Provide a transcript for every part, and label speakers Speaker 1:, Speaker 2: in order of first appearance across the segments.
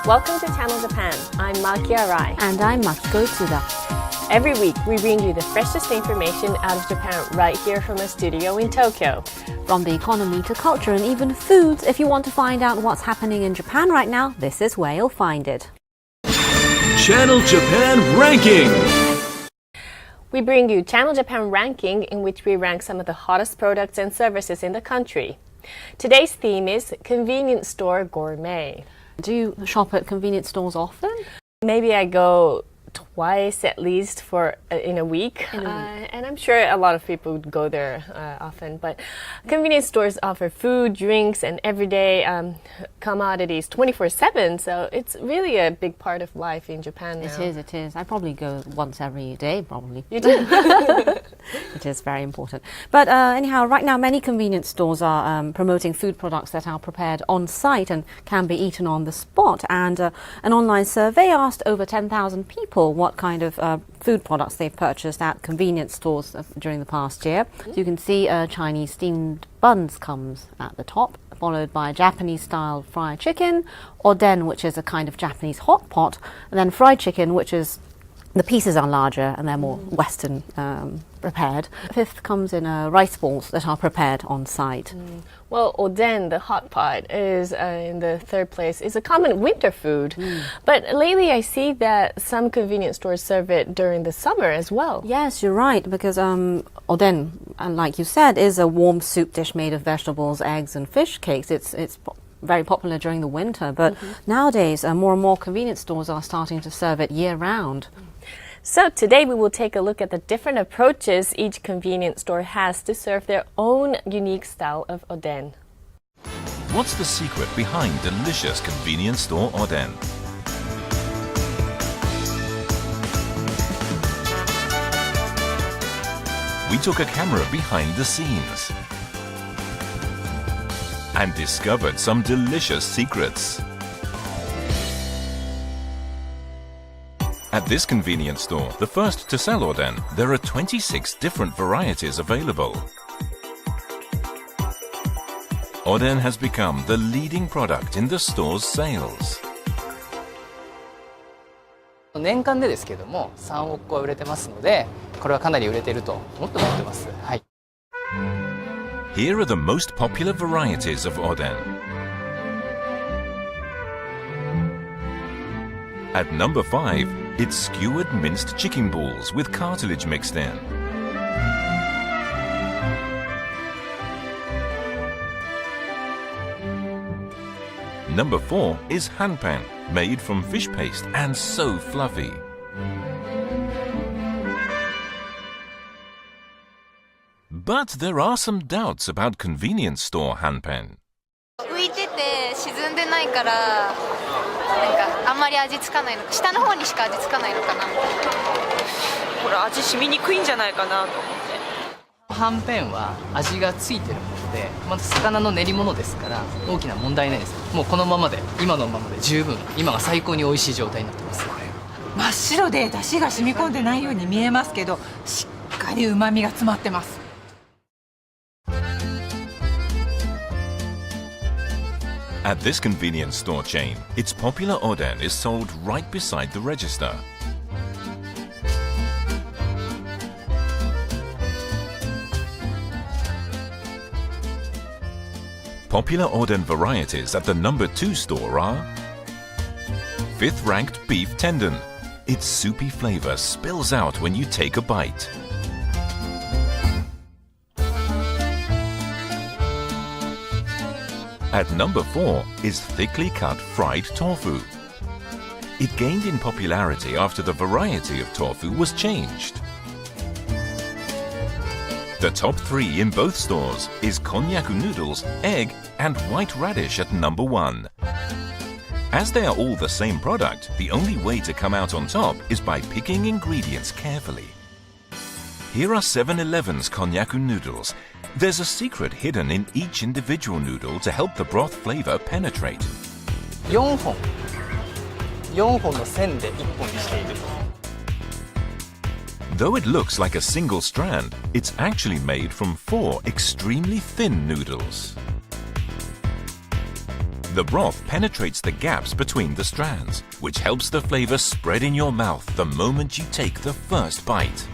Speaker 1: Welcome to Channel Japan. I'm Maki Arai.
Speaker 2: And I'm Makiko Tsuda.
Speaker 1: Every week, we bring you the freshest information out of Japan right here from a studio in Tokyo.
Speaker 2: From the economy to culture and even foods, if you want to find out what's happening in Japan right now, this is where you'll find it.
Speaker 3: Channel Japan Ranking.
Speaker 1: We bring you Channel Japan Ranking, in which we rank some of the hottest products and services in the country. Today's theme is Convenience Store Gourmet.
Speaker 2: Do you shop at convenience stores often?
Speaker 1: Maybe I go twice at least in a week. And I'm sure a lot of people go there often. But convenience stores offer food, drinks, and everyday commodities 24/7. So it's really a big part of life in Japan now.
Speaker 2: It is. I probably go once every day, probably.
Speaker 1: You do?
Speaker 2: It is very important. But anyhow, right now many convenience stores are promoting food products that are prepared on site and can be eaten on the spot. And an online survey asked over 10,000 people what kind of food products they've purchased at convenience stores during the past year. So you can see Chinese steamed buns comes at the top, followed by Japanese-style fried chicken, oden, which is a kind of Japanese hot pot, and then fried chicken, which is the pieces are larger and they're more Western prepared. Fifth comes in rice balls that are prepared on site.
Speaker 1: Well, oden, the hot pot, is in the third place, is a common winter food. But lately I see that some convenience stores serve it during the summer as well.
Speaker 2: Yes, you're right, because oden, like you said, is a warm soup dish made of vegetables, eggs and fish cakes. It's very popular during the winter, but nowadays more and more convenience stores are starting to serve it year-round.
Speaker 1: So today we will take a look at the different approaches each convenience store has to serve their own unique style of oden.
Speaker 3: What's the secret behind delicious convenience store oden? We took a camera behind the scenes and discovered some delicious secrets. At this convenience store, the first to sell oden, there are 26 different varieties available. Oden has become the leading product in the store's sales.
Speaker 4: 年間でですけども3億個は売れてますので、これはかなり売れていると思ってます。はい。
Speaker 3: Here are the most popular varieties of oden. At number 5, it's skewered minced chicken balls with cartilage mixed in. Number 4 is hanpan, made from fish paste and so fluffy. But there are some doubts about convenience store hanpan.
Speaker 5: 浮いてて沈んでないからなんかあんまり味つかないのか下の方にしか味つかないのかな
Speaker 6: これ味染みにくいんじゃないかなと思って。
Speaker 4: はんぺんは味がついてるもので、また魚の練り物ですから大きな問題ないです。もうこのままで今のままで十分今が最高に美味しい状態になってます。
Speaker 7: 真っ白で出汁が染み込んでないように見えますけど、しっかり旨味が詰まってます。
Speaker 3: At this convenience store chain, its popular oden is sold right beside the register. Popular oden varieties at the number 2 store are 5th ranked beef tendon. Its soupy flavor spills out when you take a bite. At number 4 is thickly cut fried tofu. It gained in popularity after the variety of tofu was changed. The top 3 in both stores is konnyaku noodles, egg and white radish at number 1. As they are all the same product, the only way to come out on top is by picking ingredients carefully. Here are 7-Eleven's konnyaku noodles. There's a secret hidden in each individual noodle to help the broth flavor penetrate.
Speaker 4: 4本の線で1本にしている。
Speaker 3: Though it looks like a single strand, it's actually made from 4 extremely thin noodles. The broth penetrates the gaps between the strands, which helps the flavor spread in your mouth the moment you take the first bite.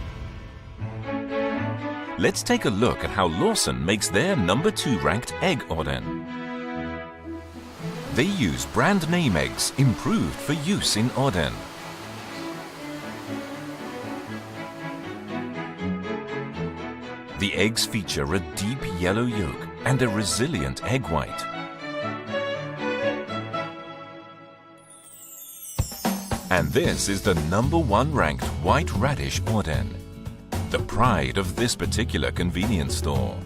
Speaker 3: Let's take a look at how Lawson makes their number 2 ranked egg oden. They use brand name eggs improved for use in oden. The eggs feature a deep yellow yolk and a resilient egg white. And this is the number 1 ranked white radish oden, the pride of this particular convenience store.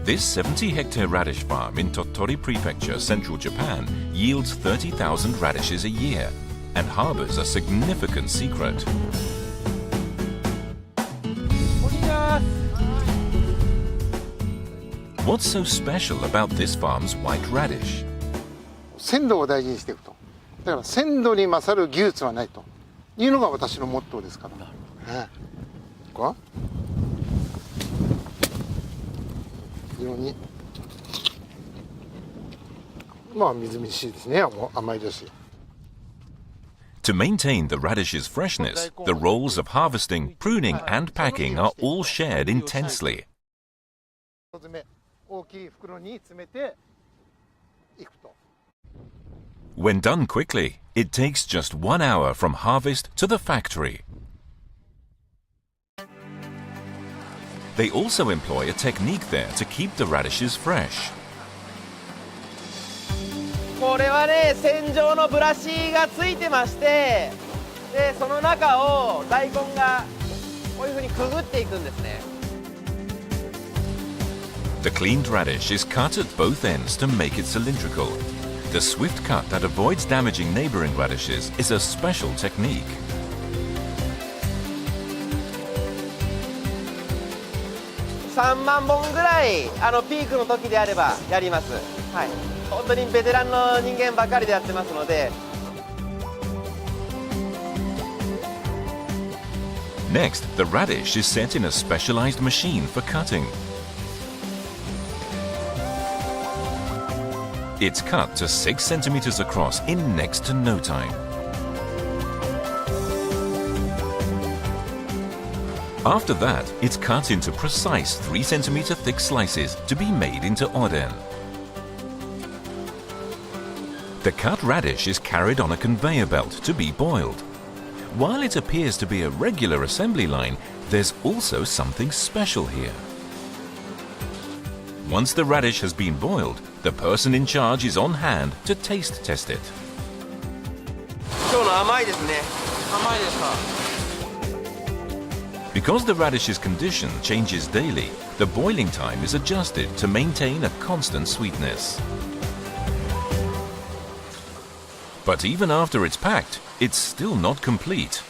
Speaker 3: This 70-hectare radish farm in Tottori Prefecture, central Japan, yields 30,000 radishes a year and harbors a significant secret. What's so special about this farm's white radish?
Speaker 8: 鮮度を大事にしていくと。だから鮮度に勝る技術はないというのが私のモットーですから。こう非常にまあみずみずしいですね。甘いですし。
Speaker 3: To maintain the radish's freshness, the roles of harvesting, pruning, and packing are all shared intensely.
Speaker 8: 大きい袋に詰めていくと。
Speaker 3: When done quickly, it takes just 1 hour from harvest to the factory. They also employ a technique there to keep the radishes fresh.
Speaker 9: これはね、線状のブラシがついてまして、でその中を大根がこういうふうにくぐっていくんですね。
Speaker 3: The cleaned radish is cut at both ends to make it cylindrical. The swift cut that avoids damaging neighboring radishes is a special technique.
Speaker 9: 3万本ぐらいピークの時であればやります。はい。本当にベテランの人間ばかりでやってますので。
Speaker 3: Next, the radish is set in a specialized machine for cutting. It's cut to 6 centimeters across in next to no time. After that, it's cut into precise 3 centimeter thick slices to be made into oden. The cut radish is carried on a conveyor belt to be boiled. While it appears to be a regular assembly line, there's also something special here. Once the radish has been boiled, the person in charge is on hand to taste test it.
Speaker 9: 今日の甘いですね。甘いですか。
Speaker 3: Because the radish's condition changes daily, the boiling time is adjusted to maintain a constant sweetness. But even after it's packed, it's still not complete.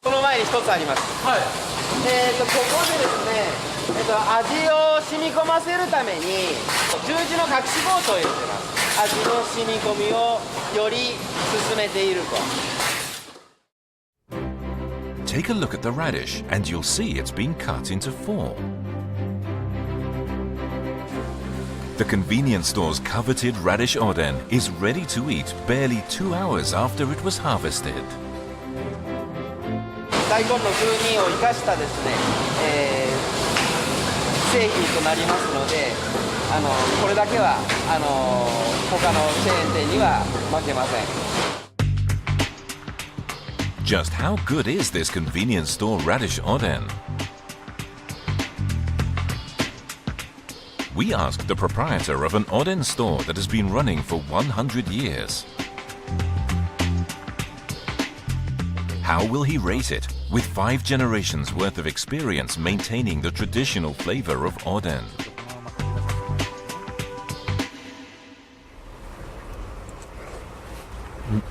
Speaker 9: その前に一つあります。はい。ここでですね。味を染み込ませるために十字の隠し包丁を入れてます。味の染み込みをより進めていると。
Speaker 3: Take a look at the radish and you'll see it's been cut into 4. The convenience store's coveted radish oden is ready to eat barely 2 hours after it was harvested.
Speaker 9: 大根の風味を生かしたですね、製品となりますので、これだけは他のチェーン店には負けません。
Speaker 3: Just how good is this convenience store radish oden? We asked the proprietor of an oden store that has been running for 100 years. How will he rate it, with 5 generations worth of experience maintaining the traditional flavor of oden?
Speaker 10: Mm.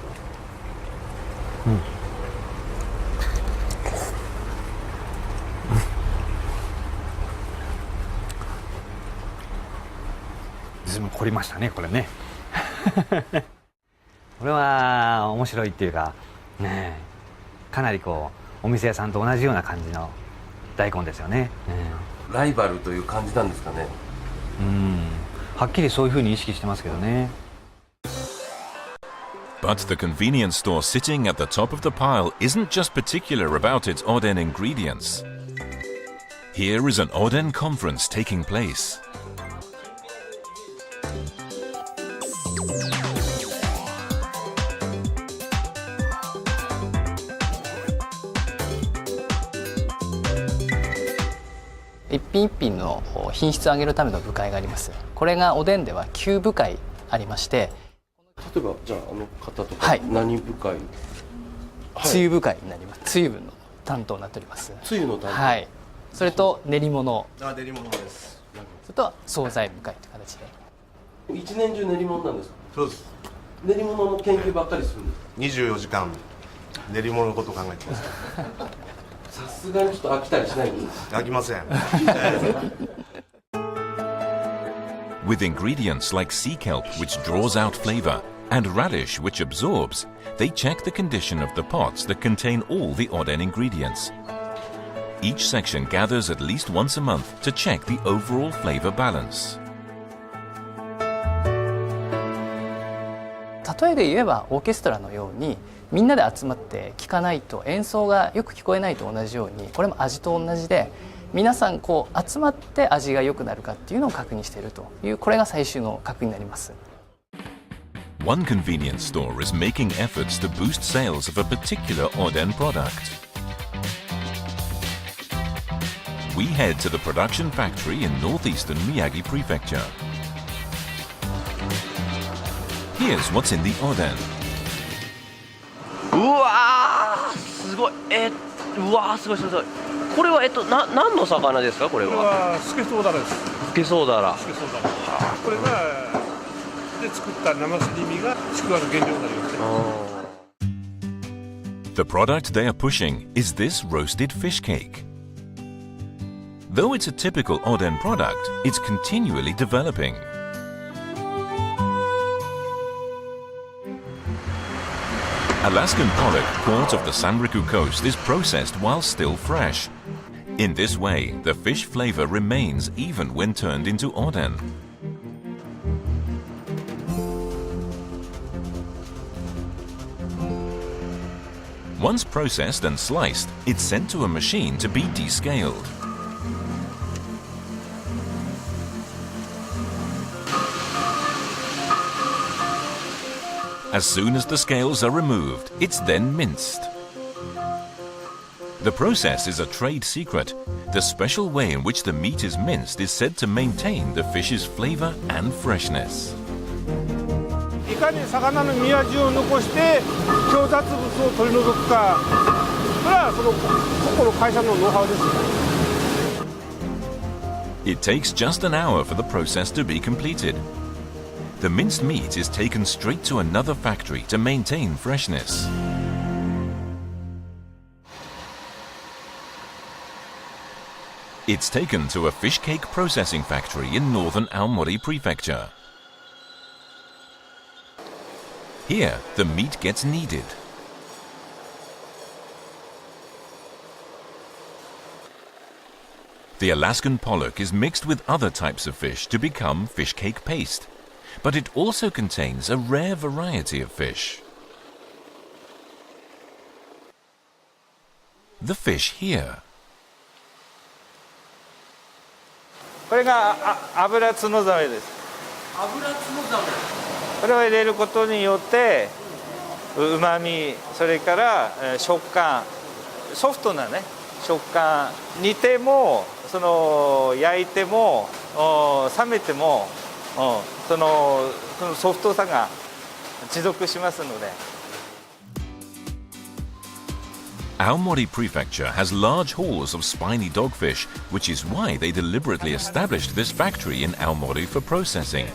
Speaker 10: ずいぶん凝りましたね、これね。これは面白いっていうか、ね、かなりこうお店屋さんと同じような感じの大根ですよね。
Speaker 11: ライバルという感じなんですかね。
Speaker 10: はっきりそういうふうに意識してますけどね。
Speaker 3: But the convenience store sitting at the top of the pile isn't just particular about its Oden ingredients. Here is an Oden conference taking place.
Speaker 4: One 一品一品の品質を上げるための部会があります。これがおでんでは9部会ありまして、
Speaker 11: 例えばじゃああの方とか何部会、
Speaker 4: つゆ部会になります。つゆの担当になっております。
Speaker 11: つゆの担当、
Speaker 4: はい、それと練り物、
Speaker 11: 練り物です。
Speaker 4: それと惣菜部会という形で。
Speaker 11: 一年中練り物なんですか？
Speaker 12: そうです。
Speaker 11: 練り物の研究ばっかりするんですか
Speaker 12: ？24時間練り物のことを考えてます。
Speaker 11: さすがにちょっと飽きたりしないんです。
Speaker 12: 飽きません。
Speaker 3: With ingredients like sea kelp, which draws out flavor, and radish, which absorbs, they check the condition of the pots that contain all the Oden ingredients. Each section gathers at least once a month to check the overall flavor balance.
Speaker 4: 例えで言えばオーケストラのようにみんなで集まって聴かないと演奏がよく聞こえないと同じように、これも味と同じで皆さんこう集まって味が良くなるかっていうのを確認しているという、これが最終の確認になります。
Speaker 3: One convenience store is making efforts to boost sales of a particular Oden product. We head to the production factory in northeastern Miyagi Prefecture. Here's what's in the Oden.
Speaker 11: うわー、すごい。うわー、すごいすごい。これは何の魚ですか？これは。
Speaker 12: これはスケソウダラです。
Speaker 11: スケソウダラ。
Speaker 12: スケソウダラ。これがで作った生すり身がちくわの原料になりますね。
Speaker 3: The product they are pushing is this roasted fish cake. Though it's a typical Oden product, it's continually developing. Alaskan pollock caught off the Sanriku coast is processed while still fresh. In this way, the fish flavor remains even when turned into Oden. Once processed and sliced, it's sent to a machine to be descaled. As soon as the scales are removed, it's then minced. The process is a trade secret. The special way in which the meat is minced is said to maintain the fish's flavor and freshness.
Speaker 12: いかに魚の身味を残して強雑物を取り除くか、それはその会社のノウハウです。
Speaker 3: It takes just an hour for the process to be completed. The minced meat is taken straight to another factory to maintain freshness. It's taken to a fish cake processing factory in northern Aomori Prefecture. Here, the meat gets kneaded. The Alaskan pollock is mixed with other types of fish to become fish cake paste, but it also contains a rare variety of fish. The fish here.
Speaker 12: これが油ツノザメです。
Speaker 11: 油ツノザメ。
Speaker 12: これを入れることによって旨味、それから食感、ソフトなね食感、煮てもその焼いても冷めてもそのソフトさが持続しますので。
Speaker 3: Aomori Prefecture has large hauls of spiny dogfish, which is why they deliberately established this factory in Aomori for processing,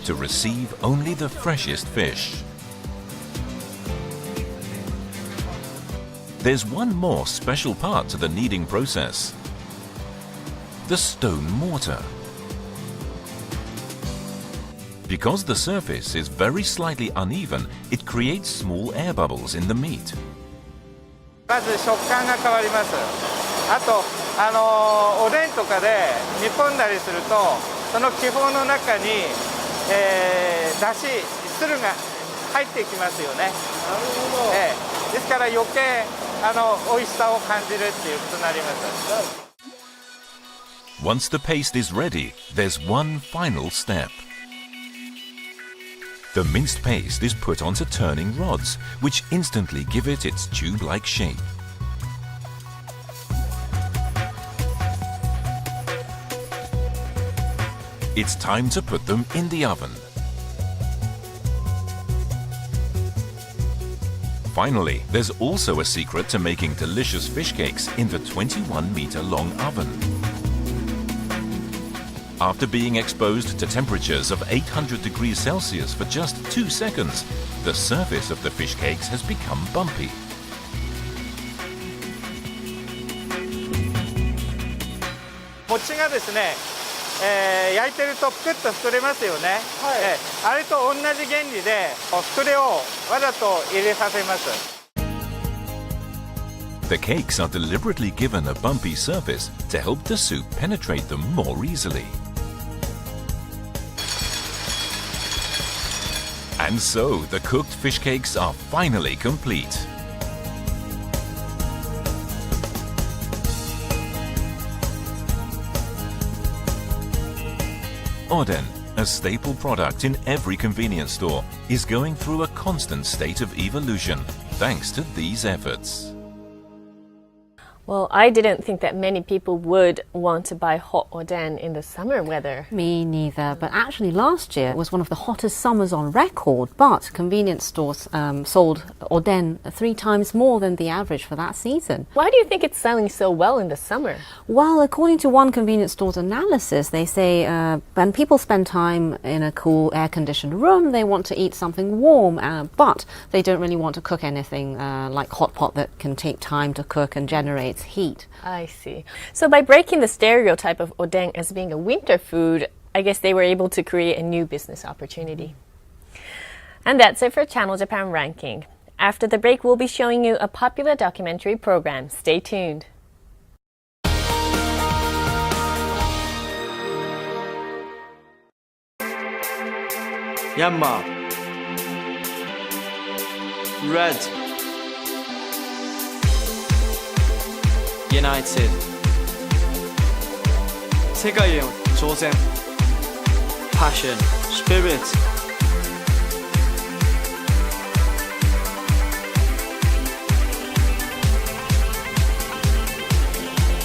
Speaker 3: to receive only the freshest fish. There's one more special part to the kneading process: the stone mortar. Because the surface is very slightly uneven, it creates small air bubbles in the meat.
Speaker 12: まず食感が変わります。あとおでんとかで煮込んだりするとその気泡の中に、だし汁が入ってきますよね。なるほど。ですから余計美味しさを感じるっていうことになります。
Speaker 3: Once the paste is ready, there's one final step. The minced paste is put onto turning rods, which instantly give it its tube-like shape. It's time to put them in the oven. Finally, there's also a secret to making delicious fish cakes in the 21-meter-long oven. After being exposed to temperatures of 800 degrees Celsius for just 2 seconds, the surface of the fish cakes has become bumpy.
Speaker 12: Mochiがですね、焼いてるとぷくっと膨れますよね。あれと同じ原理で膨れをわざと入れさせます。
Speaker 3: The cakes are deliberately given a bumpy surface to help the soup penetrate them more easily. And so, the cooked fish cakes are finally complete. Oden, a staple product in every convenience store, is going through a constant state of evolution thanks to these efforts.
Speaker 1: Well, I didn't think that many people would want to buy hot oden in the summer weather.
Speaker 2: Me neither, but actually last year was one of the hottest summers on record, but convenience stores sold oden 3 times more than the average for that season.
Speaker 1: Why do you think it's selling so well in the summer?
Speaker 2: Well, according to one convenience store's analysis, they say when people spend time in a cool air-conditioned room, they want to eat something warm, but they don't really want to cook anything like hot pot that can take time to cook and generate heat.
Speaker 1: I see. So by breaking the stereotype of oden as being a winter food, I guess they were able to create a new business opportunity. And that's it for Channel Japan Ranking. After the break, we'll be showing you a popular documentary program. Stay tuned.
Speaker 13: Myanmar. Red. United. 世界への挑戦 Passion, Spirit.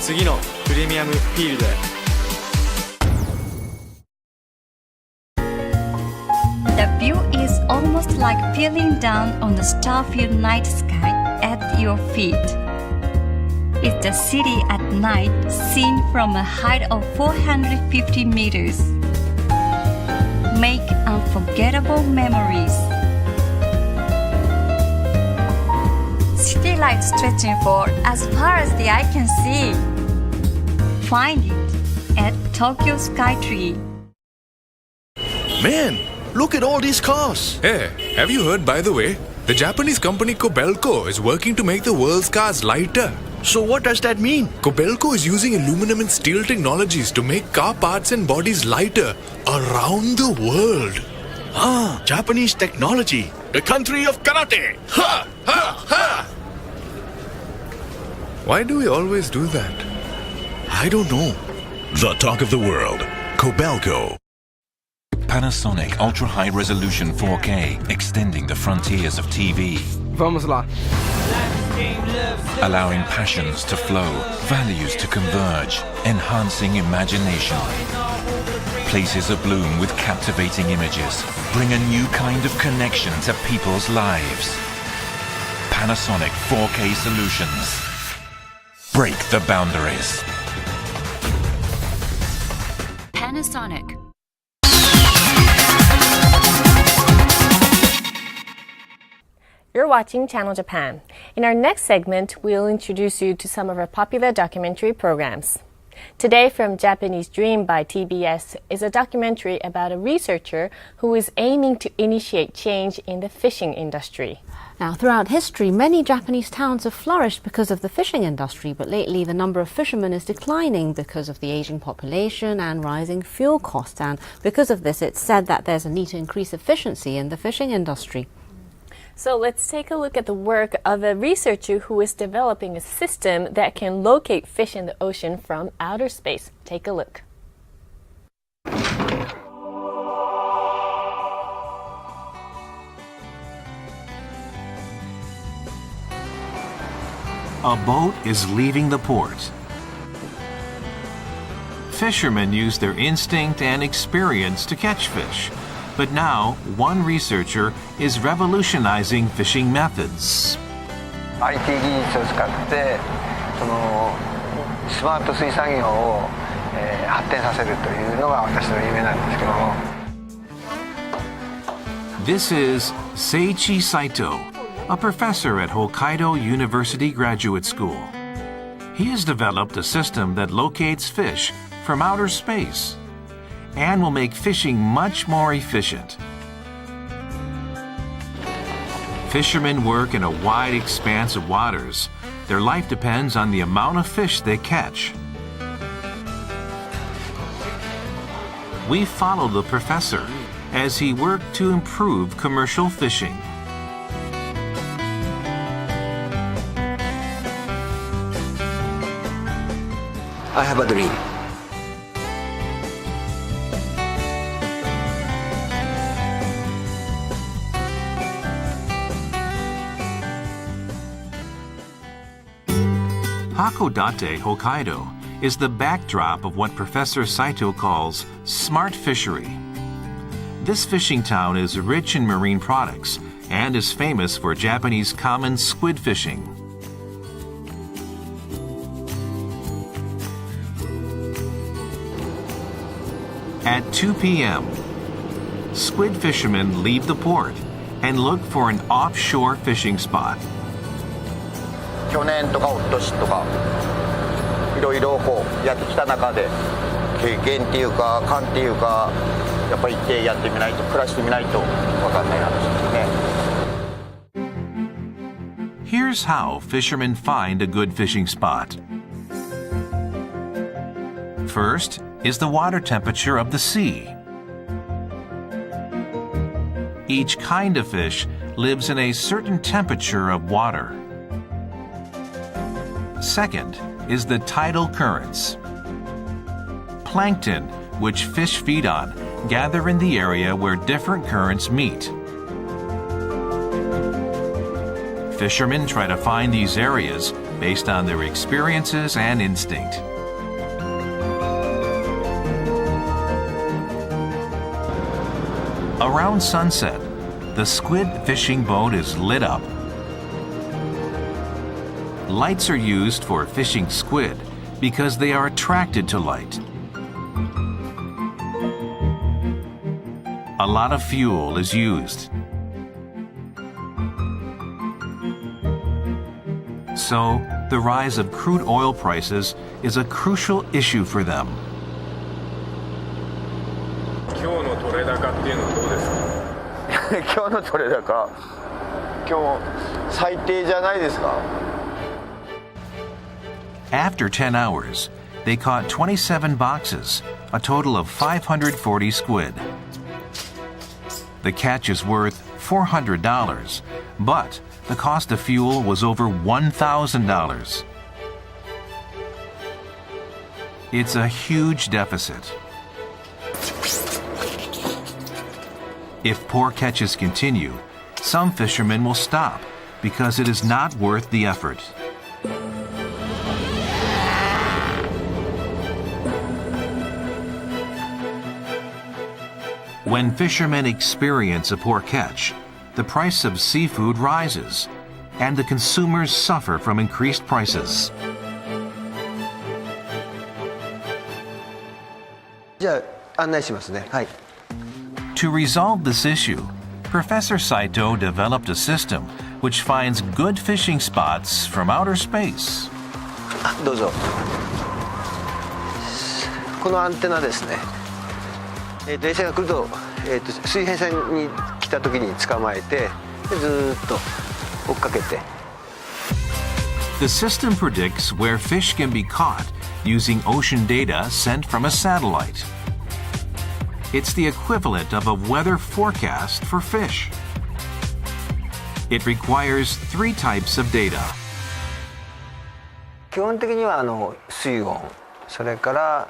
Speaker 13: 次のプレミアムフィールドへ
Speaker 14: The view is almost like peering down on the star-filled night sky at your feet. It's the city at night, seen from a height of 450 meters. Make unforgettable memories. City lights stretching for as far as the eye can see. Find it at Tokyo Skytree.
Speaker 15: Man, look at all these cars.
Speaker 16: Hey, have you heard, by the way? The Japanese company Kobelco is working to make the world's cars lighter.
Speaker 15: So what does that mean?
Speaker 16: Kobelco is using aluminum and steel technologies to make car parts and bodies lighter around the world.
Speaker 15: Ah, Japanese technology. The country of karate. Ha! Ha! Ha!
Speaker 16: Why do we always do that?
Speaker 15: I don't know.
Speaker 3: The talk of the world, Kobelco. Panasonic Ultra High Resolution 4K, extending the frontiers of TV.
Speaker 9: Vamos lá.
Speaker 3: Allowing passions to flow, values to converge, enhancing imagination. Places abloom with captivating images, bring a new kind of connection to people's lives. Panasonic 4K solutions. Break the boundaries.
Speaker 14: Panasonic.
Speaker 1: You're watching Channel Japan. In our next segment, we'll introduce you to some of our popular documentary programs. Today from Japanese Dream by TBS is a documentary about a researcher who is aiming to initiate change in the fishing industry.
Speaker 2: Now, throughout history, many Japanese towns have flourished because of the fishing industry, but lately the number of fishermen is declining because of the aging population and rising fuel costs. And because of this, it's said that there's a need to increase efficiency in the fishing industry.
Speaker 1: So let's take a look at the work of a researcher who is developing a system that can locate fish in the ocean from outer space. Take a look.
Speaker 17: A boat is leaving the port. Fishermen use their instinct and experience to catch fish. But now, one researcher is revolutionizing fishing methods.
Speaker 18: IT 技術を使ってスマート水産業を発展させるというのが私の夢なんですけども。
Speaker 17: This is Seiichi Saito, a professor at Hokkaido University Graduate School. He has developed a system that locates fish from outer space and will make fishing much more efficient. Fishermen work in a wide expanse of waters. Their life depends on the amount of fish they catch. We follow the professor as he worked to improve commercial fishing.
Speaker 18: I have a dream.
Speaker 17: Hakodate, Hokkaido, is the backdrop of what Professor Saito calls smart fishery. This fishing town is rich in marine products and is famous for Japanese common squid fishing. At 2 p.m., squid fishermen leave the port and look for an offshore fishing spot.
Speaker 18: 去年とか一昨年とかいろいろこうやってきた中で経験っていうか勘っていうかやっぱり行ってやってみないと暮らしてみないと分かんない話ですね。
Speaker 17: Here's how fishermen find a good fishing spot. First is the water temperature of the sea. Each kind of fish lives in a certain temperature of water. Second is the tidal currents. Plankton, which fish feed on, gather in the area where different currents meet. Fishermen try to find these areas based on their experiences and instinct. Around sunset, the squid fishing boat is lit up. Lights are used for fishing squid because they are attracted to light. A lot of fuel is used. So, the rise of crude oil prices is a crucial issue for them.
Speaker 12: 今日の取れ高っていうのはどうですか？
Speaker 18: 今日の取れ高、今日最低じゃないですか。
Speaker 17: After 10 hours, they caught 27 boxes, a total of 540 squid. The catch is worth $400, but the cost of fuel was over $1,000. It's a huge deficit. If poor catches continue, some fishermen will stop because it is not worth the effort. When fishermen experience a poor catch, the price of seafood rises, and the consumers suffer from increased prices.
Speaker 18: じゃあ案内しますね。はい。
Speaker 17: To resolve this issue, Professor Saito developed a system which finds good fishing spots from outer space.
Speaker 18: どうぞ。
Speaker 19: このアンテナですね、衛星が来ると、水平線に来た時に捕まえて、でずーっと追っかけて。
Speaker 17: The system predicts where fish can be caught using ocean data sent from a satellite. It's the equivalent of a weather forecast for fish. It requires 3 types of data.
Speaker 19: 基本的には水温、それから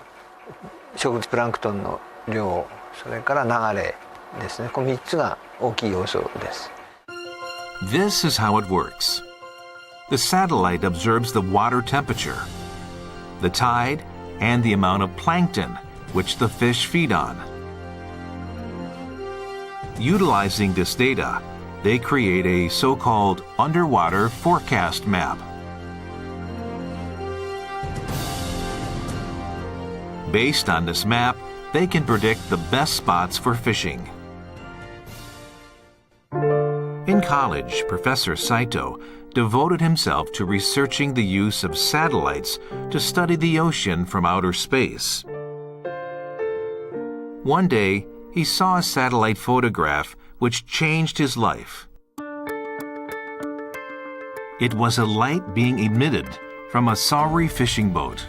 Speaker 19: 植物プランクトンの量、それから流れですね。この3つが大きい要素です。
Speaker 17: This is how it works. The satellite observes the water temperature, the tide, and the amount of plankton which the fish feed on. Utilizing this data, they create a so-called underwater forecast map. Based on this map, they can predict the best spots for fishing. In college, Professor Saito devoted himself to researching the use of satellites to study the ocean from outer space. One day, he saw a satellite photograph which changed his life. It was a light being emitted from a Sauri fishing boat.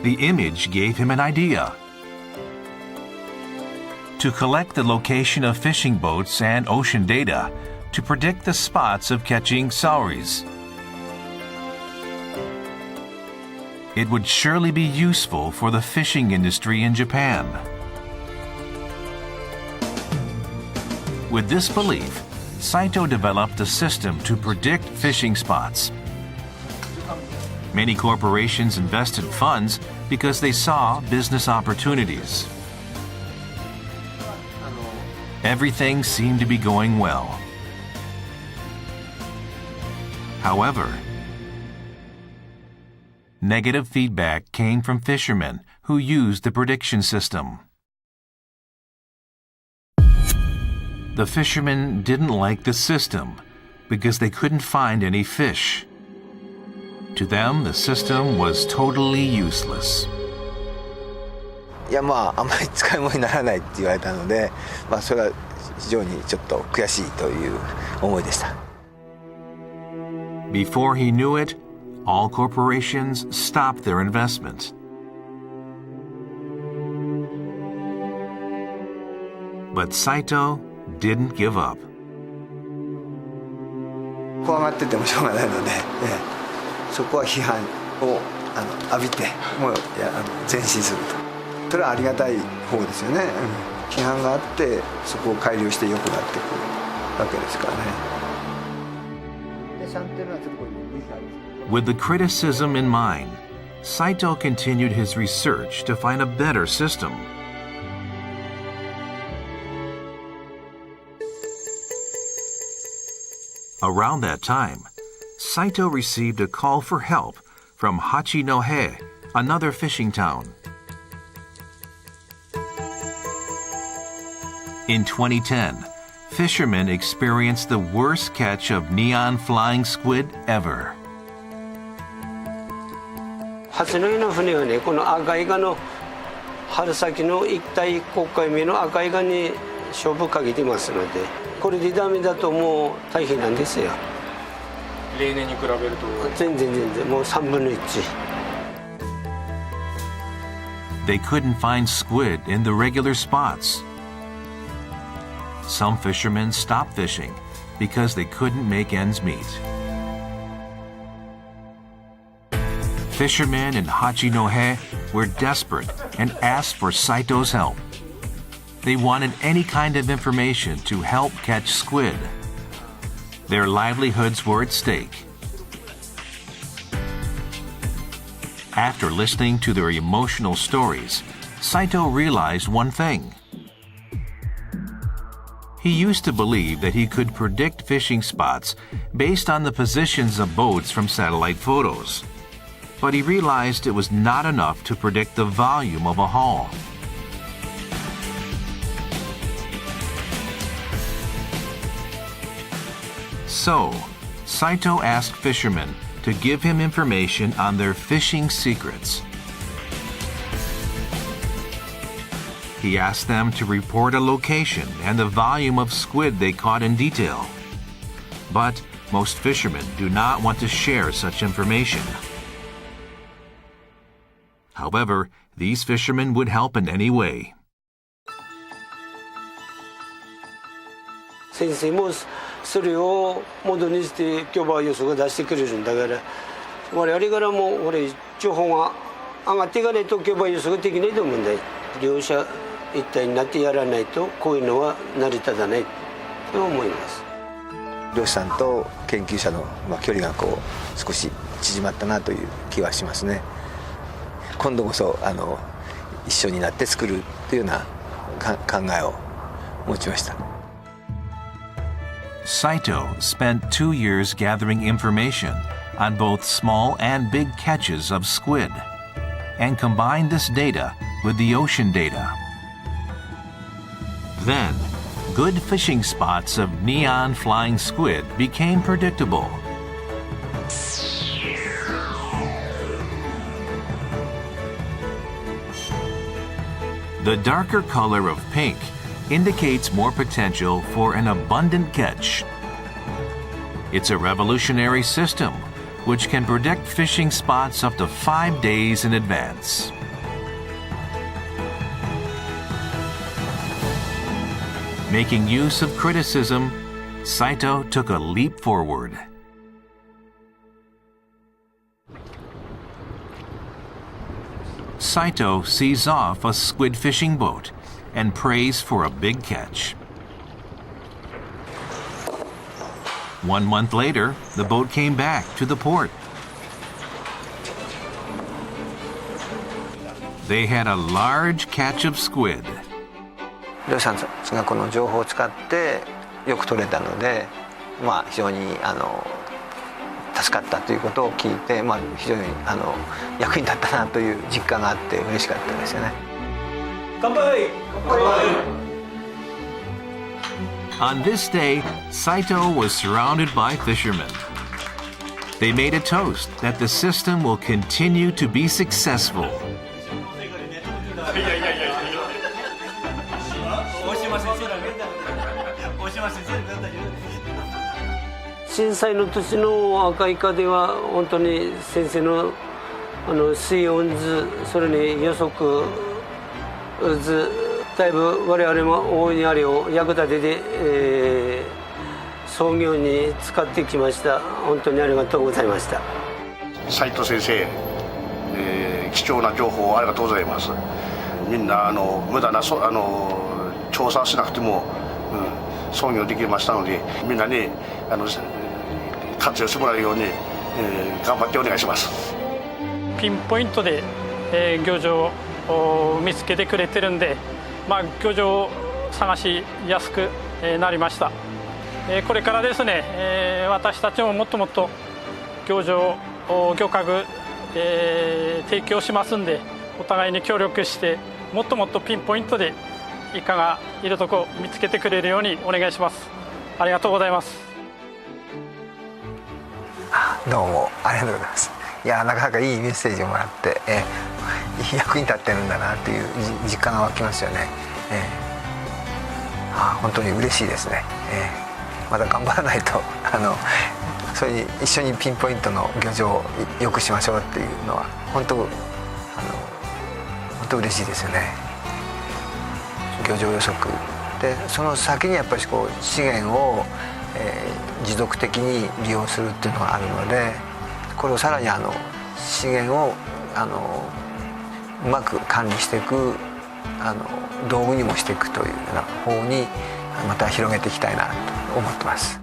Speaker 17: The image gave him an idea. To collect the location of fishing boats and ocean data to predict the spots of catching sauries. It would surely be useful for the fishing industry in Japan. With this belief, Saito developed a system to predict fishing spots. Many corporations invested funds because they saw business opportunities. Everything seemed to be going well. However, negative feedback came from fishermen who used the prediction system. The fishermen didn't like the system because they couldn't find any fish. To them, the system was totally useless.
Speaker 19: いやまああんまり使い物にならないって言われたので、それは非常にちょっと悔しいという思いでした。
Speaker 17: Before he knew it, all corporations stopped their investment. But Saito didn't give up.
Speaker 19: 怖がっててもしょうがないので、そこは批判を浴びてもう前進すると。それはありがたい方ですよね。批判があってそこを改良して良くなっていくわけですからね。
Speaker 17: With the criticism in mind, Saito continued his research to find a better system. Around that time, Saito received a call for help from Hachinohe, another fishing town. In 2010, fishermen experienced the worst catch of neon flying squid ever.
Speaker 20: 八戸の船はね、この赤イカの春先の一体国会目の赤イカに勝負かけてますので、これでダメだともう大変なんですよ。
Speaker 12: 例年に比べると
Speaker 20: 全然もう3分の1。
Speaker 17: They couldn't find squid in the regular spots. Some fishermen stopped fishing because they couldn't make ends meet. Fishermen in Hachinohe were desperate and asked for Saito's help. They wanted any kind of information to help catch squid. Their livelihoods were at stake. After listening to their emotional stories, Saito realized one thing. He used to believe that he could predict fishing spots based on the positions of boats from satellite photos. But he realized it was not enough to predict the volume of a haul. So, Saito asked fishermen to give him information on their fishing secrets. He asked them to report a location and the volume of squid they caught in detail. But most fishermen do not want to share such information. However, these fishermen would help in any way.
Speaker 20: 先生もそれを元にして漁場予測が出してくれるんだから我々からも情報が上がっていかないと漁場予測できないと思うんだよ。両者一体になってやらないとこういうのは成り立たないと思います。
Speaker 19: 漁師さんと研究者の距離が少し縮まったなという気はしますね。今度こそ一緒になって作るというような考えを持ちました。
Speaker 17: Saito spent 2 years gathering information on both small and big catches of squid and combined this data with the ocean data. Then, good fishing spots of neon flying squid became predictable. The darker color of pink indicates more potential for an abundant catch. It's a revolutionary system which can predict fishing spots up to 5 days in advance. Making use of criticism, Saito took a leap forward. Saito sees off a squid fishing boat and prays for a big catch. 1 month later, the boat came back to the port. They had a large catch of squid.
Speaker 19: 漁師さんがこの情報を使ってよく取れたので、非常に助かったということを聞いて、非常に役に立ったなという実感があって嬉しかったですよね。乾杯！
Speaker 17: On this day, Saito was surrounded by fishermen. They made a toast that the system will continue to be successful.
Speaker 20: 震災の年の赤イカでは本当に先生の水温図それに予測図だいぶ我々も大いにあれを役立てて、操業に使ってきました。本当にありがとうございました。
Speaker 21: 斉藤先生、貴重な情報をありがとうございます。みんな無駄な調査しなくても、操業できましたのでみんなに活用してもらうように、頑張ってお願いします。
Speaker 22: ピンポイントで、漁場を見つけてくれてるんで、漁場を探しやすくなりました。これからですね、私たちももっともっと漁場漁獲、提供しますんで、お互いに協力してもっともっとピンポイントでイカがいるとこ見つけてくれるようにお願いします。ありがとうございます。
Speaker 19: どうもありがとうございます。いや、なかなかいいメッセージをもらって、役に立ってるんだなっていう実感が湧きますよね。本当に嬉しいですね。また頑張らないとそれに一緒にピンポイントの漁場を良くしましょうっていうのは本当嬉しいですよね。漁場予測でその先にやっぱり資源を、持続的に利用するっていうのがあるので、これをさらに資源をうまく管理していく道具にもしていくというような方にまた広げていきたいなと思ってます。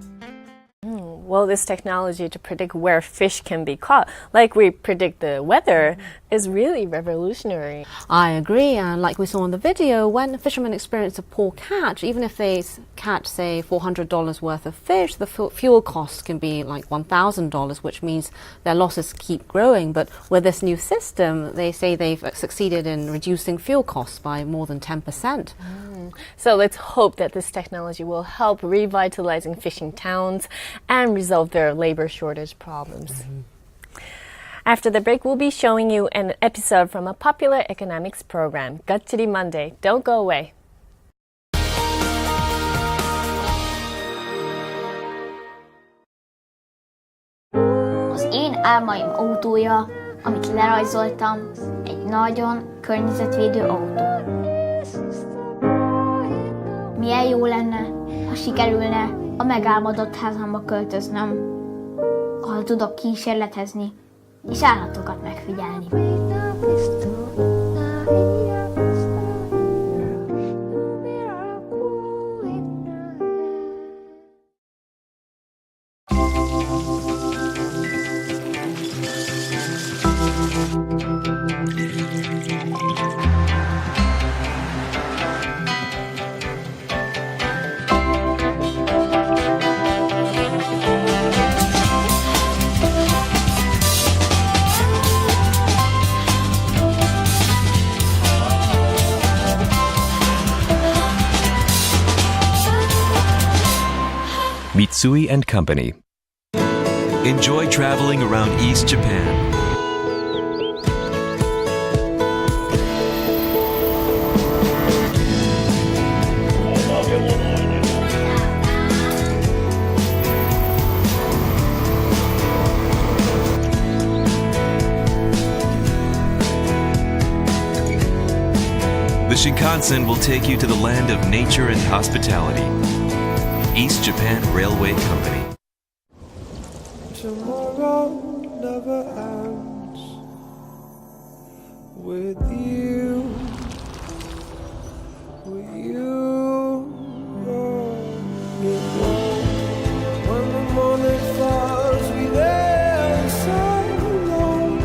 Speaker 1: Well, this technology to predict where fish can be caught, like we predict the weather, is really revolutionary.
Speaker 2: I agree, and like we saw in the video, when fishermen experience a poor catch, even if they catch, say, $400 worth of fish, the fuel costs can be like $1,000, which means their losses keep growing. But with this new system, they say they've succeeded in reducing fuel costs by more than 10%.
Speaker 1: So let's hope that this technology will help revitalizing fishing towns and resolve their labor shortage problems. After the break, we'll be showing you an episode from a popular economics program, Gachiri Monday. Don't go away.
Speaker 5: Az én álmaim autója, amit lerajzoltam, egy nagyon környezetvédő autó. Milyen jó lenne, ha sikerülne a megálmodott házamba költöznöm, ahol tudok kísérletezni és állatokat megfigyelni.
Speaker 6: Mitsui & Company.
Speaker 23: Enjoy traveling around East Japan. The Shinkansen will take you to the land of nature and hospitality. East Japan Railway Company.
Speaker 24: Tomorrow never ends with you. With you. When the morning falls, we there so long.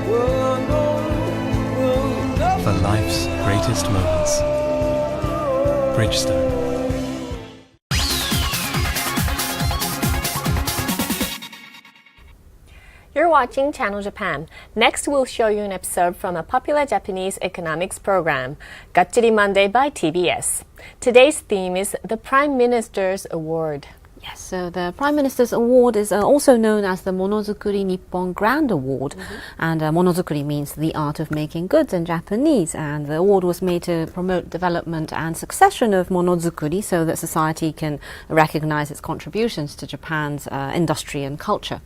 Speaker 24: Well, I know
Speaker 25: For life's greatest moments. Bridgestone.
Speaker 1: You're watching Channel Japan. Next, we'll show you an episode from a popular Japanese economics program, Gachiri Monday by TBS. Today's theme is the Prime Minister's Award.
Speaker 2: Yes, so the Prime Minister's Award is also known as the Monozukuri Nippon Grand Award. And monozukuri means the art of making goods in Japanese. And the award was made to promote development and succession of monozukuri so that society can recognize its contributions to Japan's industry and culture.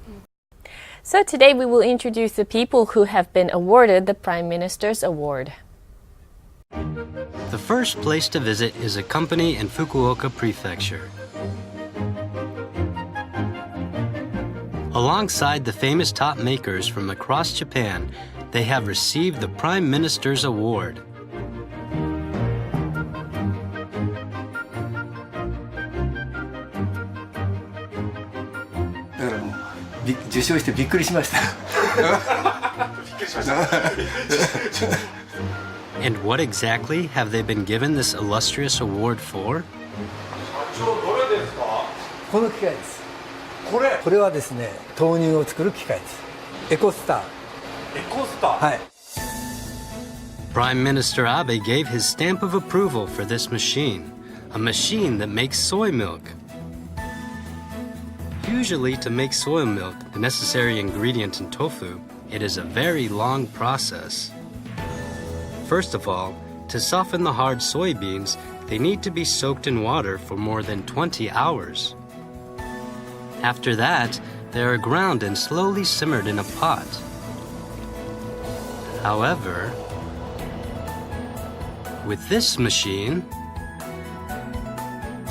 Speaker 1: So today we will introduce the people who have been awarded the Prime Minister's Award.
Speaker 26: The first place to visit is a company in Fukuoka Prefecture. Alongside the famous top makers from across Japan, they have received the Prime Minister's Award. And what exactly have they been given this illustrious award for?
Speaker 27: この機械です。これはですね、豆乳を作る機械です。エコスター。エコスター。はい。
Speaker 26: Prime Minister Abe gave his stamp of approval for this machine, a machine that makes soy milk. Usually, to make soy milk, the necessary ingredient in tofu, it is a very long process. First of all, to soften the hard soybeans, they need to be soaked in water for more than 20 hours. After that, they are ground and slowly simmered in a pot. However, with this machine,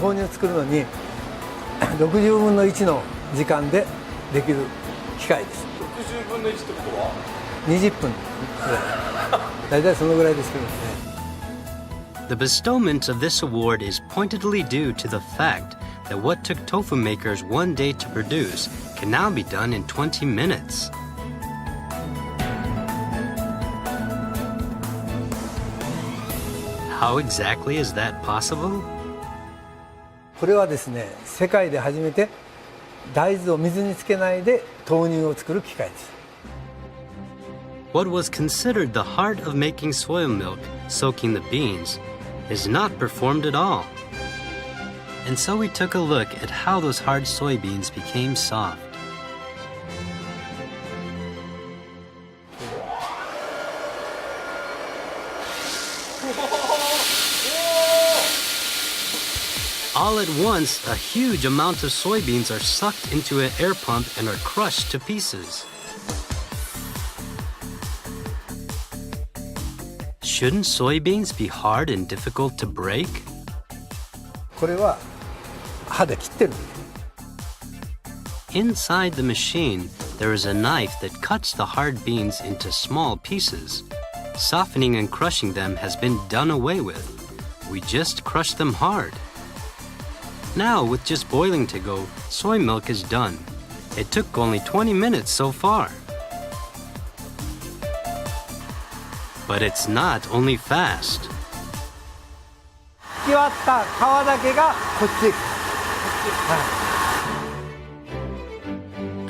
Speaker 27: 豆乳を作るのに60分の1の時間でできる機械です。
Speaker 12: 60分の1ってことは
Speaker 27: 20分ぐらい。大体そのぐらいですけどね。
Speaker 26: The bestowment of this award is pointedly due to the fact that what took tofu makers one day to produce can now be done in 20 minutes. How exactly is that possible?
Speaker 27: これはですね、世界で初めて大豆を水につけないで豆乳を作る機械です。
Speaker 26: What was considered the heart of making soy milk, soaking the beans, is not performed at all. And so we took a look at how those hard soybeans became soft. All at once, a huge amount of soybeans are sucked into an air pump and are crushed to pieces. Shouldn't soybeans be hard and difficult to break?
Speaker 27: これは歯で切ってる。
Speaker 26: Inside the machine, there is a knife that cuts the hard beans into small pieces. Softening and crushing them has been done away with. We just crush them hard. Now, with just boiling to go, soy milk is done. It took only 20 minutes so far. But it's not only fast.
Speaker 27: 引き割った皮だけがこっちへ来る。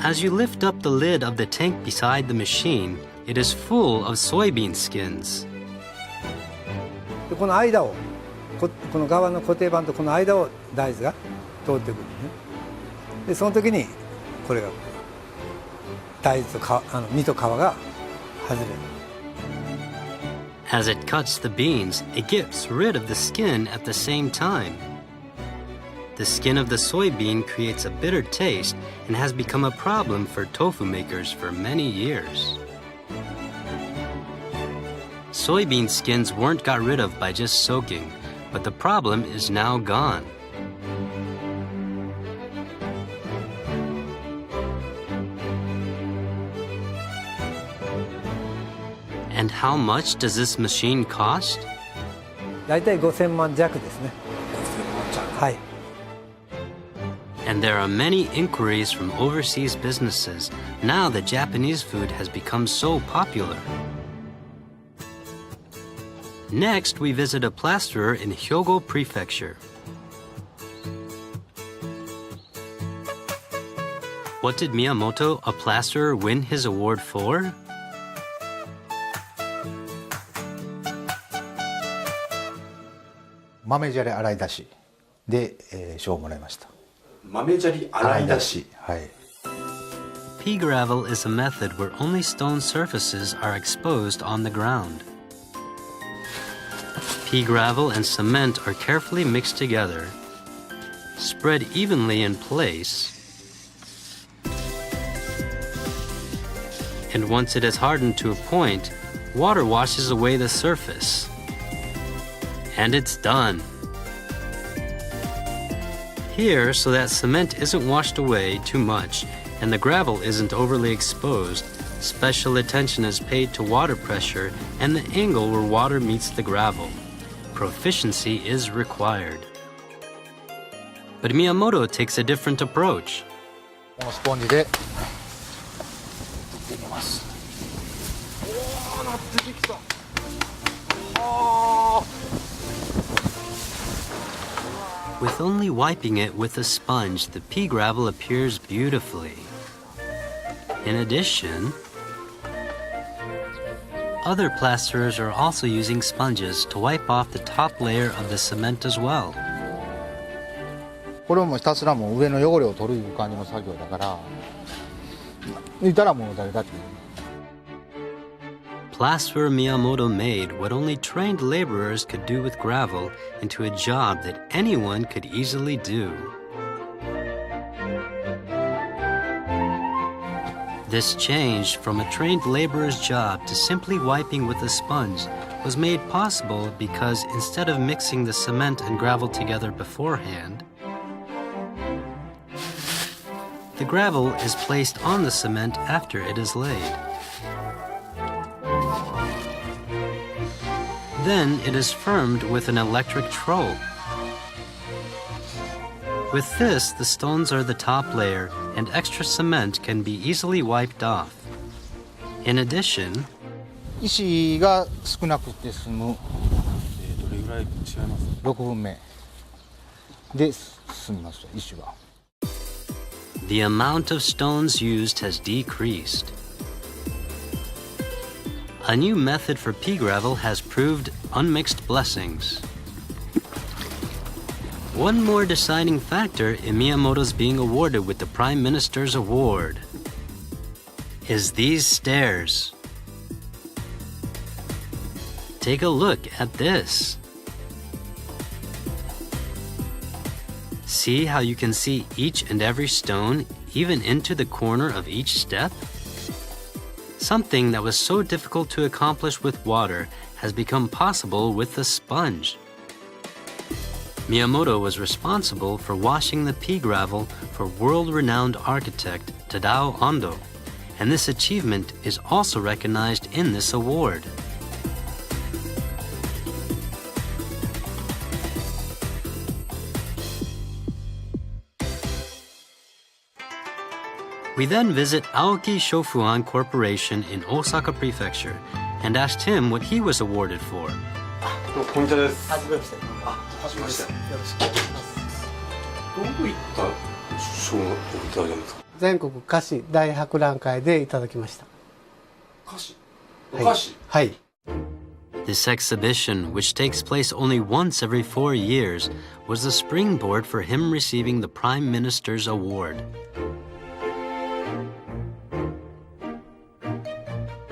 Speaker 26: As you lift up the lid of the tank beside the machine, it is full of soybean skins.
Speaker 27: でこの間をこの側の固定板とこの間を大豆が通ってくるね。でその時にこれが大豆と実と皮が外れる。
Speaker 26: As it cuts the beans, it gets rid of the skin at the same time. The skin of the soybean creates a bitter taste and has become a problem for tofu makers for many years. Soybean skins weren't got rid of by just soaking, but the problem is now gone. And how much does this machine cost?
Speaker 27: だいたい5000万弱ですね。はい。
Speaker 26: And there are many inquiries from overseas businesses now that Japanese food has become so popular. Next, we visit a plasterer in Hyogo Prefecture. What did Miyamoto, a plasterer, win his award for?
Speaker 4: 豆砂利洗い出しで、賞をもらいました。
Speaker 7: 豆砂利洗い出し。
Speaker 4: はい。
Speaker 26: Pea gravel is a method where only stone surfaces are exposed on the ground. Pea gravel and cement are carefully mixed together, spread evenly in place, and once it is hardened to a point, water washes away the surface. And it's done. Here, so that cement isn't washed away too much and the gravel isn't overly exposed, special attention is paid to water pressure and the angle where water meets the gravel. Proficiency is required. But Miyamoto takes a different approach.
Speaker 4: このスポンジでいきます。
Speaker 7: おー、なってきた。
Speaker 26: With only wiping it with a sponge, the pea gravel appears beautifully. In addition, other plasterers are also using sponges to wipe off the top layer of the cement as well.
Speaker 4: これもひたすらもう上の汚れを取るいう感じの作業だから抜いたらもう誰だって。
Speaker 26: Plasterer Miyamoto made what only trained laborers could do with gravel into a job that anyone could easily do. This change from a trained laborer's job to simply wiping with a sponge was made possible because instead of mixing the cement and gravel together beforehand, the gravel is placed on the cement after it is laid. Then it is firmed with an electric trowel. With this, the stones are the top layer and extra cement can be easily wiped off. In addition,
Speaker 4: 石が少なくて済む。
Speaker 7: どれぐらい違います
Speaker 4: 6分目で済みます石は。
Speaker 26: the amount of stones used has decreased. A new method for pea gravel has proved unmixed blessings. One more deciding factor in Miyamoto's being awarded with the Prime Minister's Award is these stairs. Take a look at this. See how you can see each and every stone, even into the corner of each step? Something that was so difficult to accomplish with water has become possible with the sponge. Miyamoto was responsible for washing the pea gravel for world-renowned architect Tadao Ando, and this achievement is also recognized in this award. We then visit Aoki Shofuan Corporation in Osaka Prefecture and asked him what he was awarded for.
Speaker 7: こんにちはです。はじめまして。はじめまして。よろしくお願いします。どういった賞をいただけるんですか。
Speaker 8: 全国菓子大博覧会でいただきました。
Speaker 7: 菓子？お菓子？
Speaker 8: はい。
Speaker 26: This exhibition, which takes place only once every 4 years, was the springboard for him receiving the Prime Minister's award.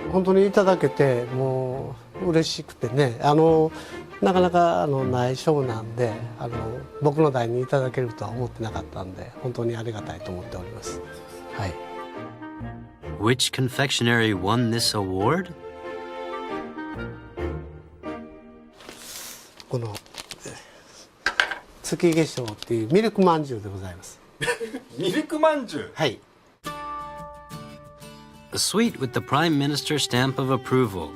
Speaker 8: 本当にいただけてもう嬉しくてね、なかなかない賞なんで、僕の代にいただけるとは思ってなかったんで、本当にありがたいと思っております。はい。
Speaker 26: Which confectionery won this award?
Speaker 8: この月化粧っていうミルクまんじゅうでございます。
Speaker 7: ミルクまんじゅう？
Speaker 8: はい。
Speaker 26: A sweet with the Prime Minister's stamp of approval.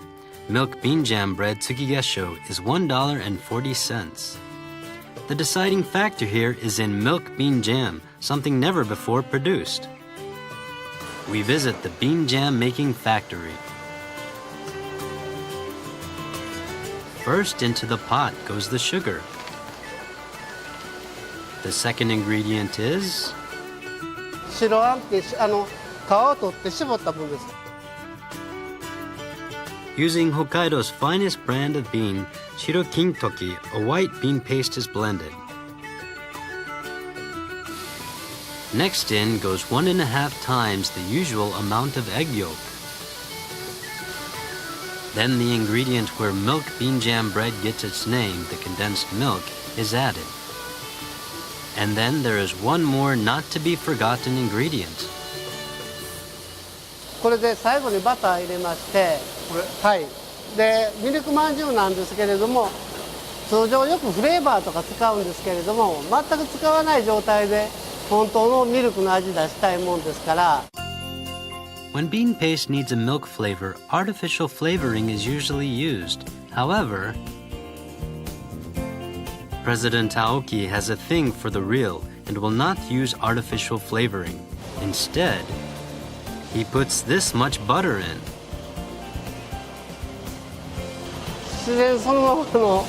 Speaker 26: Milk bean jam bread tsukigesho is $1.40. The deciding factor here is in milk bean jam, something never before produced. We visit the bean jam making factory. First into the pot goes the sugar. The second ingredient is
Speaker 8: 白あんって皮を取って絞った分です。
Speaker 26: Using Hokkaido's finest brand of bean, Shiro Kintoki, a white bean paste is blended. Next in goes 1.5 times the usual amount of egg yolk. Then the ingredient where milk bean jam bread gets its name, the condensed milk, is added. And then there is one more not to be forgotten ingredient.
Speaker 8: これで最後にバター入れまして、はい。でミルクまんじゅうなんですけれども、通常よくフレーバーとか使うんですけれども、全く使わない状態で本当のミルクの味出したいもんですから。
Speaker 26: When bean paste needs a milk flavor, artificial flavoring is usually used. However, President Aoki has a thing for the real and will not use artificial flavoring. Instead, he puts this much butter in.
Speaker 8: 自然そのままの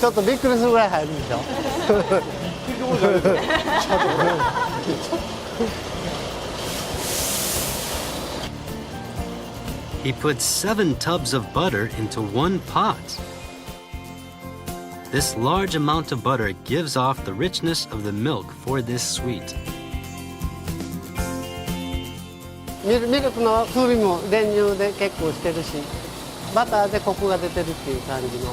Speaker 8: ちょっとびっくりするぐらい入るでしょ。
Speaker 26: He puts 7 tubs of butter into one pot. This large amount of butter gives off the richness of the milk for this sweet.
Speaker 8: ミルクの風味も練乳で結構してるし、バターでコクが出てるっていう感じの。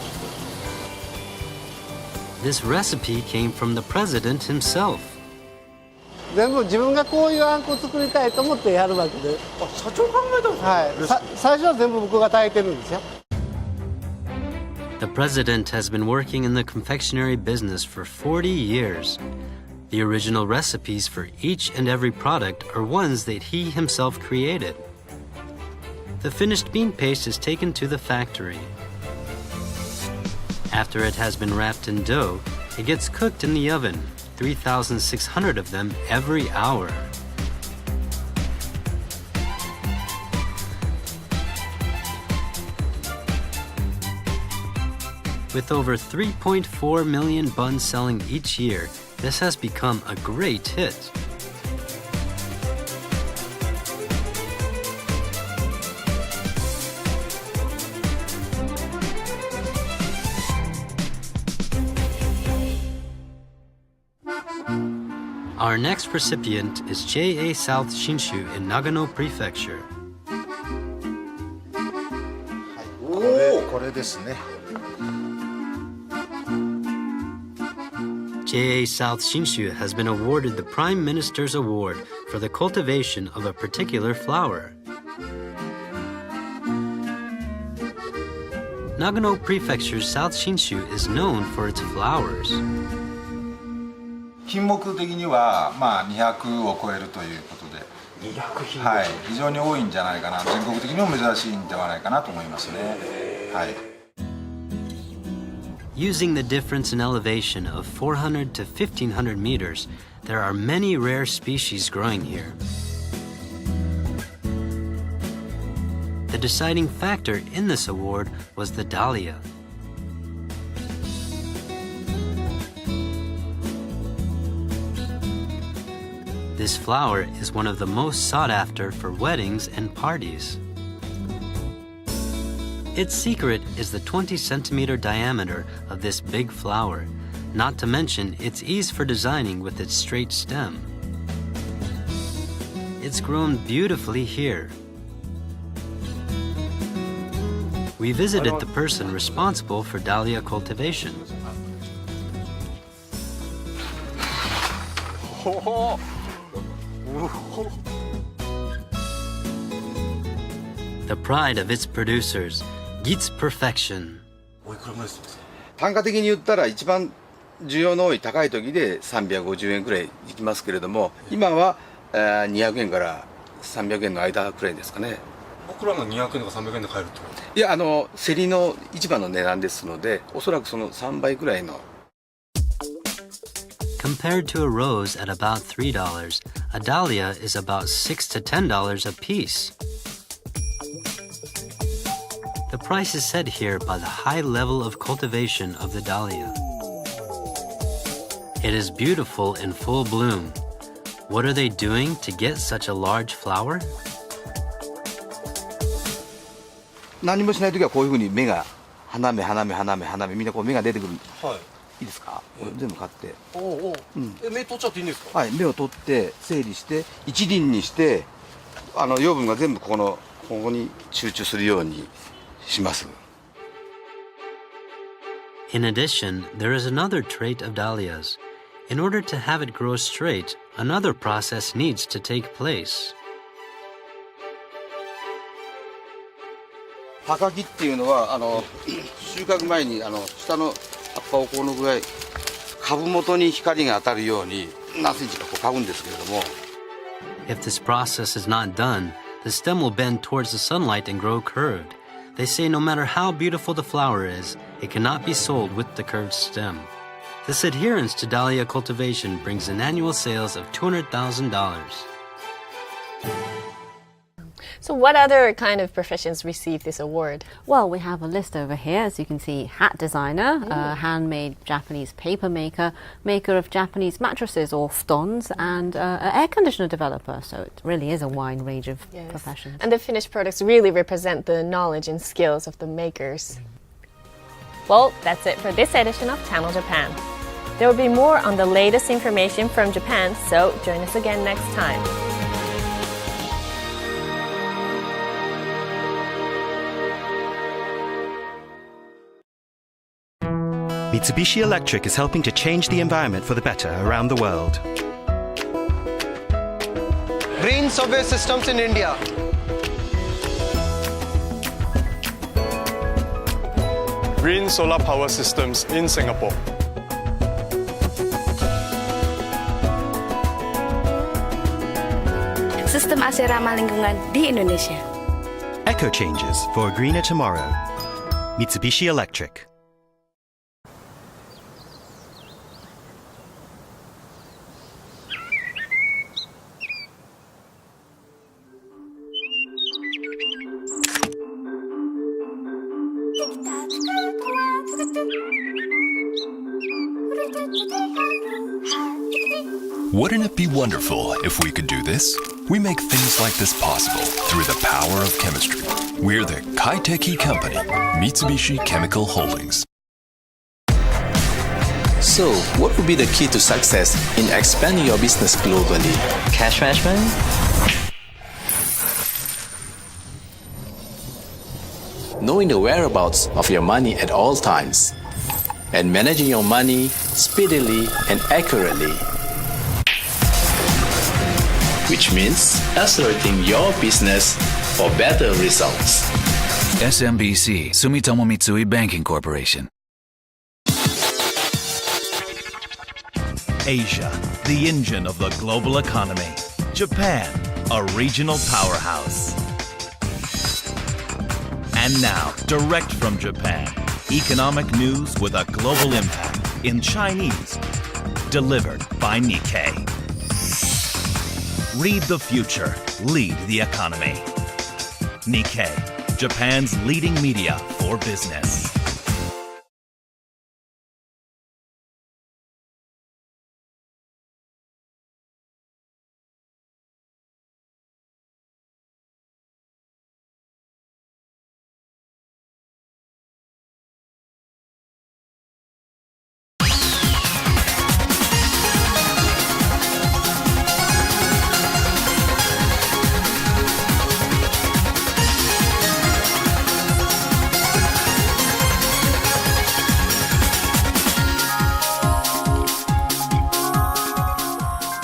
Speaker 26: This recipe came from the president himself.
Speaker 8: 全部自分がこういうあんこを作りたいと思ってやるわけで。
Speaker 7: あ、社長考えたんですか？
Speaker 8: はい。最初は全部僕が炊いてるんですよ。
Speaker 26: The president has been working in the confectionery business for 40 years. The original recipes for each and every product are ones that he himself created. The finished bean paste is taken to the factory. After it has been wrapped in dough, it gets cooked in the oven, 3,600 of them every hour. With over 3.4 million buns selling each year, this has become a great hit. Our next recipient is JA South Shinshu in Nagano Prefecture.
Speaker 4: これですね。
Speaker 26: JA South Shinshu has been awarded the Prime Minister's Award for the cultivation of a particular flower. Nagano Prefecture's South Shinshu is known for its flowers.
Speaker 3: 品目的には200を超えるということで、200品目、はい、非常に多いんじゃないかな、全国的にも珍しいんではないかなと思いますね。はい。
Speaker 26: Using the difference in elevation of 400 to 1500 meters, there are many rare species growing here. The deciding factor in this award was the dahlia. This flower is one of the most sought after for weddings and parties. Its secret is the 20-centimeter diameter of this big flower, not to mention its ease for designing with its straight stem. It's grown beautifully here. We visited the person responsible for dahlia cultivation. The pride of its producers, Gitz Perfection.
Speaker 9: 単価的に言ったら一番需要の多い高い時で350円くらいいきますけれども、今は200円から300円の間くらいですかね。
Speaker 7: 僕らの200円とか300円で買えるってこと？
Speaker 9: いや、競りの市場の値段ですので、おそらくその3倍くらいの。
Speaker 26: Compared to a rose at about $3, a dahlia is about $6 to $10 a piece. The price is set here by the high level of cultivation of the dahlia. It is beautiful in full bloom. What are they doing to get such a large flower?
Speaker 9: 何もしないときはこういうふうに芽が花芽みんなこう芽が出てくる。はい。いいですか？全部買って。
Speaker 7: 芽取っちゃっていいんですか？
Speaker 9: はい、芽を取って整理して一輪にして養分が全部ここに集中するようにします。
Speaker 26: In addition, there is another trait of dahlias. In order to have it grow straight, another process needs to take place.
Speaker 9: 葉かきっていうのは収穫前に下の葉っぱをこのぐらい株元に光が当たるように何センチか嗅ぐんですけれども。
Speaker 26: If this process is not done, the stem will bend towards the sunlight and grow curved. They say no matter how beautiful the flower is, it cannot be sold with the curved stem. This adherence to dahlia cultivation brings in annual sales of $200,000.
Speaker 1: So what other kind of professions receive this award?
Speaker 2: Well, we have a list over here. As you can see, hat designer, handmade Japanese paper maker, maker of Japanese mattresses or futons, and an air conditioner developer. So it really is a wide range of professions.
Speaker 1: And the finished products really represent the knowledge and skills of the makers. Well, that's it for this edition of Channel Japan. There will be more on the latest information from Japan, so join us again next time.
Speaker 10: Mitsubishi Electric is helping to change the environment for the better around the world.
Speaker 11: Green subway systems in India.
Speaker 7: Green solar power systems in Singapore.
Speaker 13: Sistem AC ramah lingkungan di Indonesia.
Speaker 10: Eco changes for a greener tomorrow. Mitsubishi Electric.
Speaker 6: Wouldn't it be wonderful if we could do this? We make things like this possible through the power of chemistry. We're the Kaiteki Company, Mitsubishi Chemical Holdings.
Speaker 15: So, what would be the key to success in expanding your business globally? Cash management? Knowing the whereabouts of your money at all times. and managing your money speedily and accurately, which means accelerating your business for better results.
Speaker 14: SMBC Sumitomo Mitsui Banking Corporation.
Speaker 16: Asia, the engine of the global economy. Japan, a regional powerhouse. And now, direct from Japan, economic news with a global impact in Chinese, delivered by Nikkei. Read the future, lead the economy. Nikkei, Japan's leading media for business.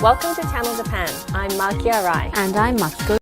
Speaker 1: Welcome to Channel Japan. I'm Maki Arai.
Speaker 2: And I'm Makiko